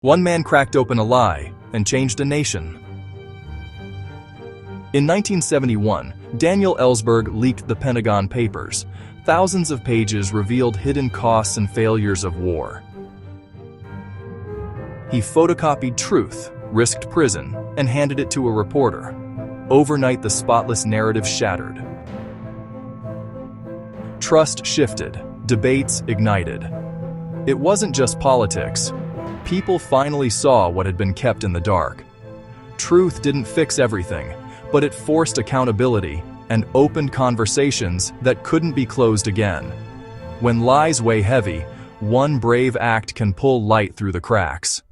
One man cracked open a lie and changed a nation. In 1971, Daniel Ellsberg leaked the Pentagon Papers. Thousands of pages revealed hidden costs and failures of war. He photocopied truth, risked prison, and handed it to a reporter. Overnight, the spotless narrative shattered. Trust shifted, debates ignited. It wasn't just politics. People finally saw what had been kept in the dark. Truth didn't fix everything, but it forced accountability and opened conversations that couldn't be closed again. When lies weigh heavy, one brave act can pull light through the cracks.